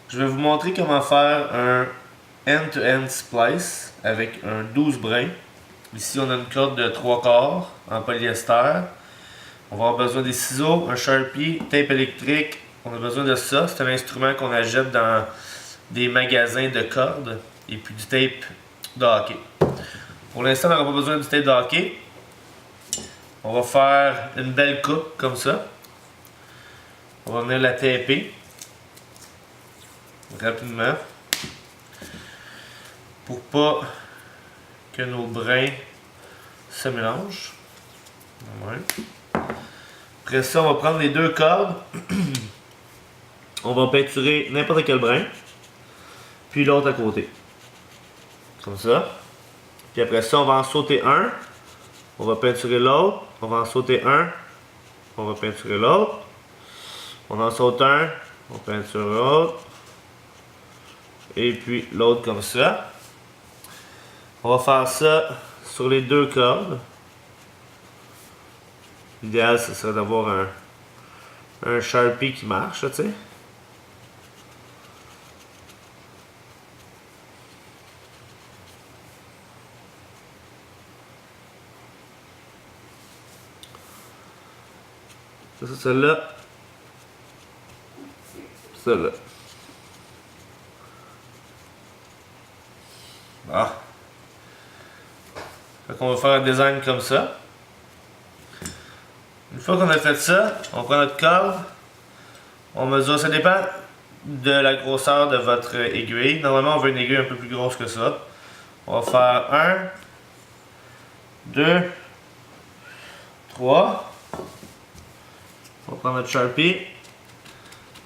Je vais vous montrer comment faire un end-to-end splice avec un 12 brins. Ici, on a une corde de 3/4 en polyester. On va avoir besoin des ciseaux, un Sharpie, tape électrique. On a besoin de ça. C'est un instrument qu'on achète dans des magasins de cordes. Et puis du tape de hockey. Pour l'instant, on n'aura pas besoin du tape de hockey. On va faire une belle coupe comme ça. On va venir la taper rapidement pour pas que nos brins se mélangent. Ouais. Après ça, on va prendre les deux cordes. On va peinturer n'importe quel brin. Puis l'autre à côté. Comme ça. Puis après ça, on va en sauter un. On va peinturer l'autre. On va en sauter un. On va peinturer l'autre. On en saute un. On peinture l'autre. Et puis l'autre comme ça. On va faire ça sur les deux cordes. L'idéal, ce serait d'avoir un Sharpie qui marche, tu sais. Ça, c'est celle-là. Celle-là. Bon. Fait qu'on va faire un design comme ça. Une fois qu'on a fait ça, on prend notre corde. On mesure, ça dépend de la grosseur de votre aiguille. Normalement, on veut une aiguille un peu plus grosse que ça. On va faire 1, 2, 3. On va prendre notre Sharpie.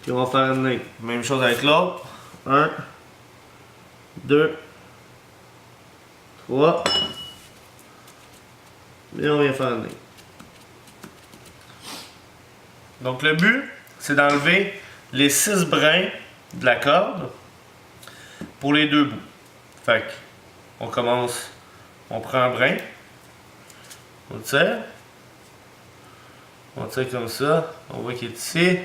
Puis on va faire une ligne. Même chose avec l'autre. 1, 2, 3. Et on vient faire une ligne. Donc le but, c'est d'enlever les 6 brins de la corde pour les deux bouts. Fait qu'on commence, on prend un brin, on tire comme ça, on voit qu'il est ici.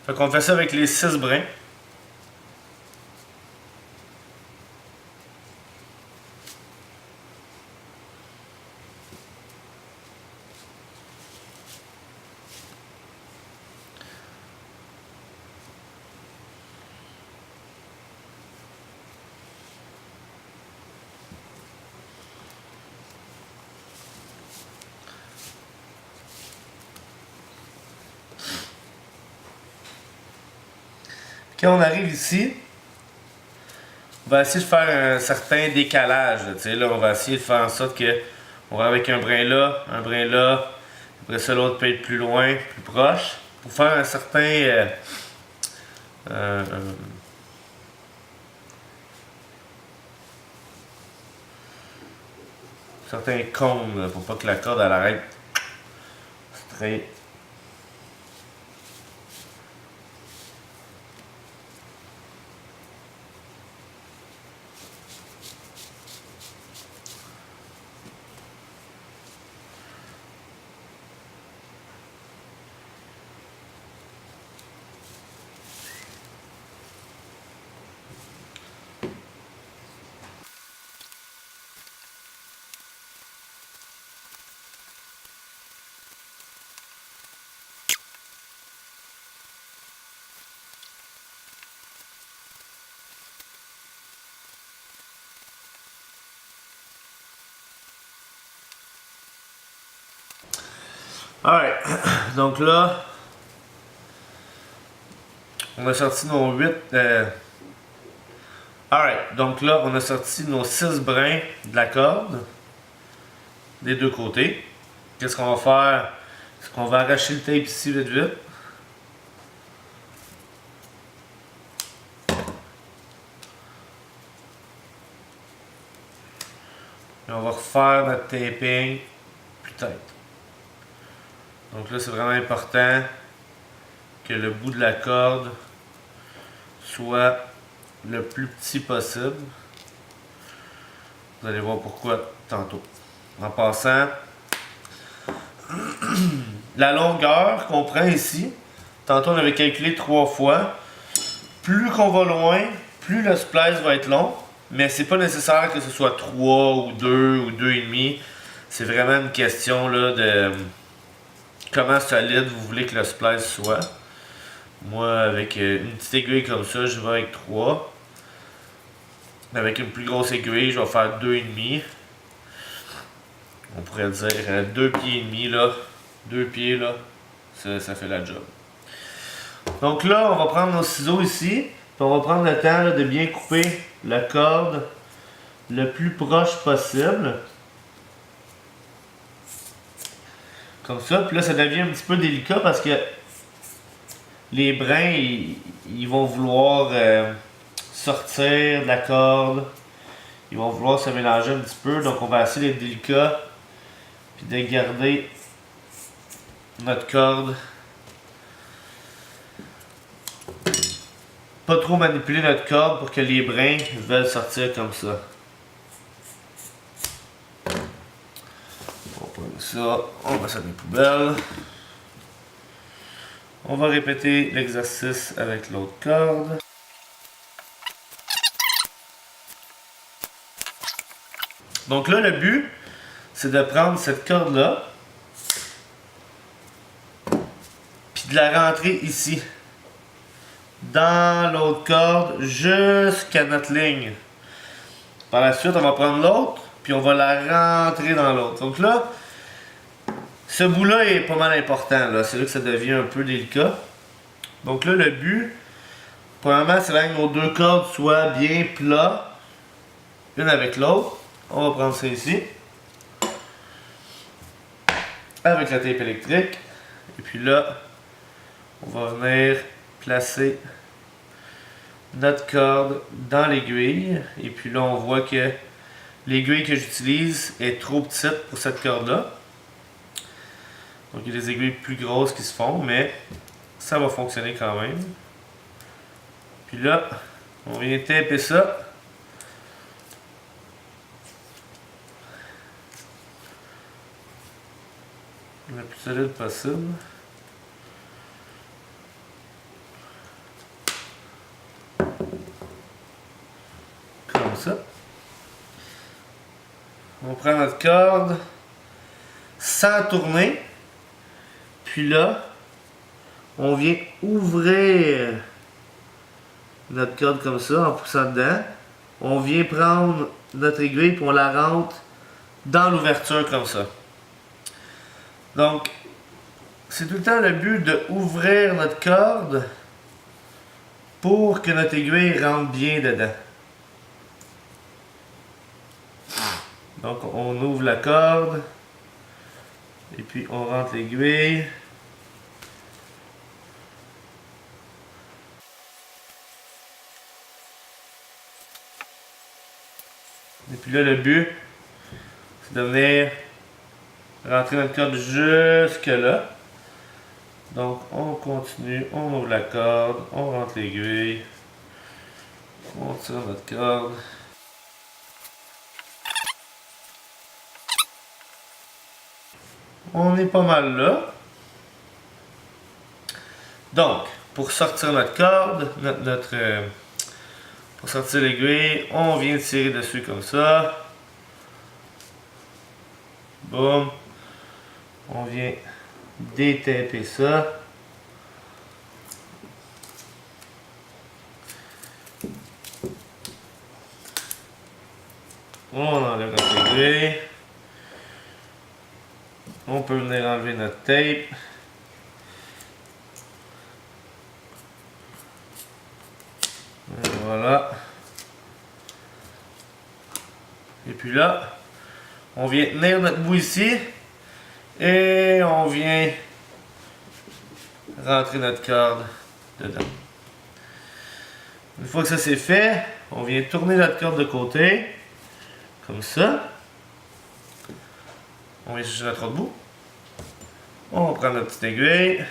Fait qu'on fait ça avec les 6 brins. Quand on arrive ici, on va essayer de faire un certain décalage. Là, on va essayer de faire en sorte que on va avec un brin là, après ça l'autre peut être plus loin, plus proche, pour faire un certain cône, là, pour pas que la corde elle arrête straight. Alright, donc là, on a sorti nos 8. Alright, donc là, on a sorti nos 6 brins de la corde, des deux côtés. Qu'est-ce qu'on va faire? On va arracher le tape ici vite vite. Et on va refaire notre taping plus tête. Donc là, c'est vraiment important que le bout de la corde soit le plus petit possible. Vous allez voir pourquoi tantôt. En passant, la longueur qu'on prend ici, tantôt on avait calculé 3 fois. Plus qu'on va loin, plus le splice va être long. Mais c'est pas nécessaire que ce soit 3 ou 2 ou 2,5. C'est vraiment une question là, de comment solide vous voulez que le splice soit. Moi, avec une petite aiguille comme ça, je vais avec 3. Avec une plus grosse aiguille, je vais faire 2,5. On pourrait dire 2 pieds et demi là. 2 pieds là. Ça fait la job. Donc là, on va prendre nos ciseaux ici. Puis on va prendre le temps là, de bien couper la corde le plus proche possible. Comme ça. Puis là, ça devient un petit peu délicat parce que les brins, ils vont vouloir sortir de la corde. Ils vont vouloir se mélanger un petit peu. Donc on va essayer d'être délicat. Puis de garder notre corde. Pas trop manipuler notre corde pour que les brins veulent sortir comme ça. On prend ça, on met ça dans les poubelles. On va répéter l'exercice avec l'autre corde. Donc là, le but, c'est de prendre cette corde-là, puis de la rentrer ici, dans l'autre corde, jusqu'à notre ligne. Par la suite, on va prendre l'autre, puis on va la rentrer dans l'autre. Donc là, ce bout-là est pas mal important. C'est là que ça devient un peu délicat. Donc là, le but, premièrement, c'est que nos deux cordes soient bien plats, une avec l'autre. On va prendre ça ici, avec la tape électrique. Et puis là, on va venir placer notre corde dans l'aiguille. Et puis là, on voit que l'aiguille que j'utilise est trop petite pour cette corde-là. Donc il y a des aiguilles plus grosses qui se font, mais ça va fonctionner quand même. Puis là, on vient taper ça. Le plus solide possible. Comme ça. On prend notre corde sans tourner. Puis là, on vient ouvrir notre corde comme ça en poussant dedans. On vient prendre notre aiguille et on la rentre dans l'ouverture comme ça. Donc, c'est tout le temps le but d'ouvrir notre corde pour que notre aiguille rentre bien dedans. Donc, on ouvre la corde et puis on rentre l'aiguille. Et puis là, le but, c'est de venir rentrer notre corde jusque là. Donc, on continue, on ouvre la corde, on rentre l'aiguille, on tire notre corde. On est pas mal là. Donc, pour sortir notre corde, pour sortir l'aiguille, on vient tirer dessus comme ça. Boum. On vient détaper ça. On enlève notre aiguille. On peut venir enlever notre tape. Et voilà. Et puis là, on vient tenir notre bout ici. Et on vient rentrer notre corde dedans. Une fois que ça c'est fait, on vient tourner notre corde de côté, comme ça. On vient chercher notre autre bout. On prend notre petite aiguille.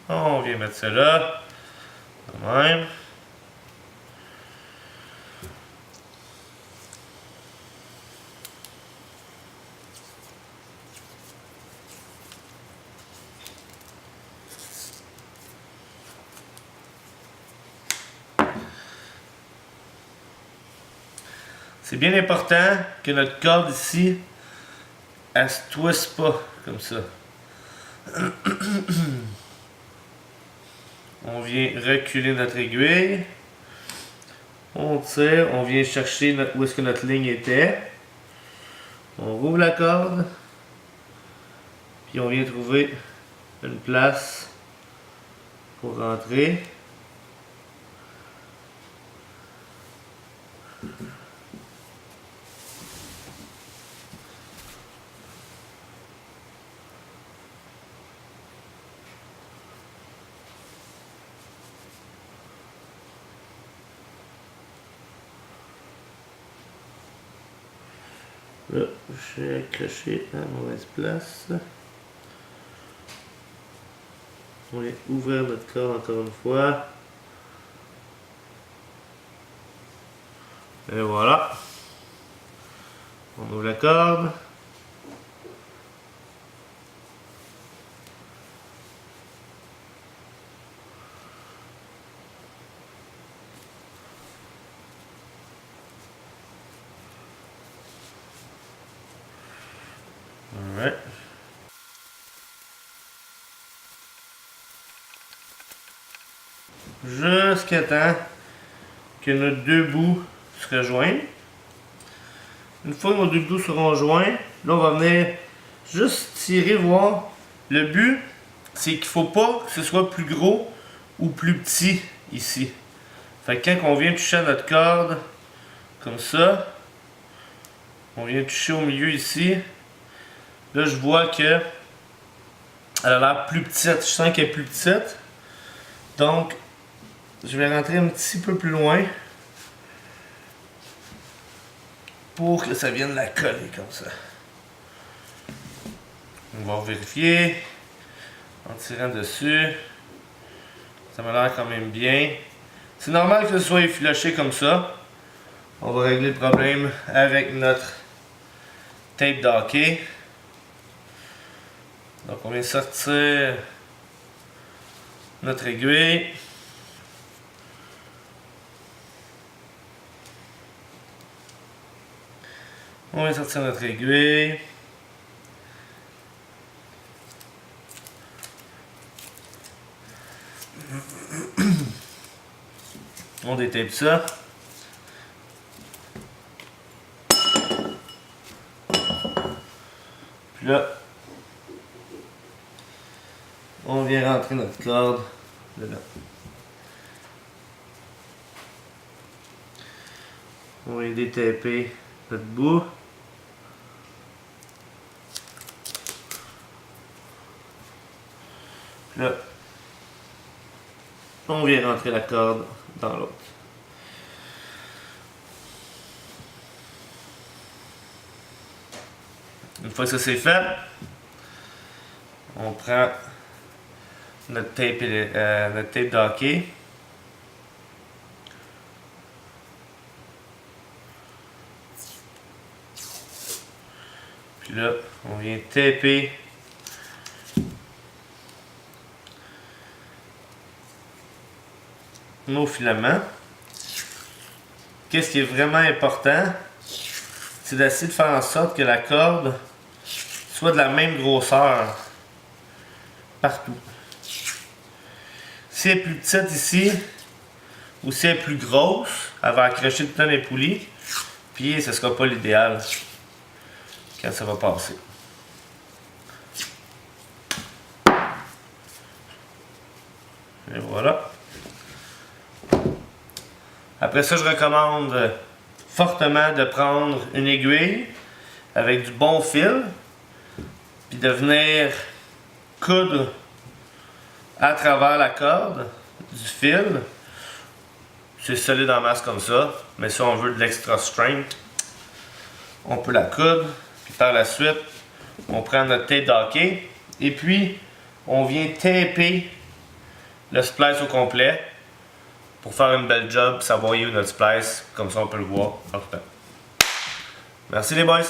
On vient mettre ça là. De même. C'est bien important que notre corde ici, elle se twiste pas comme ça. On vient reculer notre aiguille. On tire, on vient chercher où est-ce que notre ligne était. On rouvre la corde. Puis on vient trouver une place pour rentrer. Là, j'ai accroché à la mauvaise place. On vient ouvrir notre corde encore une fois. Et voilà. On ouvre la corde. Alright. Jusqu'à temps que nos deux bouts se rejoignent. Une fois que nos deux bouts seront joints, là on va venir juste tirer, voir. Le but, c'est qu'il ne faut pas que ce soit plus gros ou plus petit ici. Fait que quand on vient toucher à notre corde, comme ça, on vient toucher au milieu ici. Là, je vois que elle a l'air plus petite. Je sens qu'elle est plus petite. Donc, je vais rentrer un petit peu plus loin pour que ça vienne la coller comme ça. On va vérifier en tirant dessus. Ça m'a l'air quand même bien. C'est normal que ce soit effiloché comme ça. On va régler le problème avec notre tape de hockey. Donc on vient sortir notre aiguille. On vient sortir notre aiguille. On détape ça. Puis là, on vient rentrer notre corde dedans. On vient détaper notre bout. Puis là, on vient rentrer la corde dans l'autre. Une fois que ça c'est fait, on prend notre tape, de hockey. Puis là, on vient taper nos filaments. Qu'est-ce qui est vraiment important, c'est d'essayer de faire en sorte que la corde soit de la même grosseur partout. Si elle est plus petite ici, ou si elle est plus grosse, elle va accrocher tout le temps les poulies, puis ce ne sera pas l'idéal quand ça va passer. Et voilà. Après ça, je recommande fortement de prendre une aiguille avec du bon fil, puis de venir coudre à travers la corde du fil. C'est solide en masse comme ça, mais si on veut de l'extra strength, on peut la coudre. Puis par la suite, on prend notre tape d'hockey et puis on vient taper le splice au complet pour faire une belle job, savoir où est notre splice, comme ça on peut le voir parfait. Merci les boys!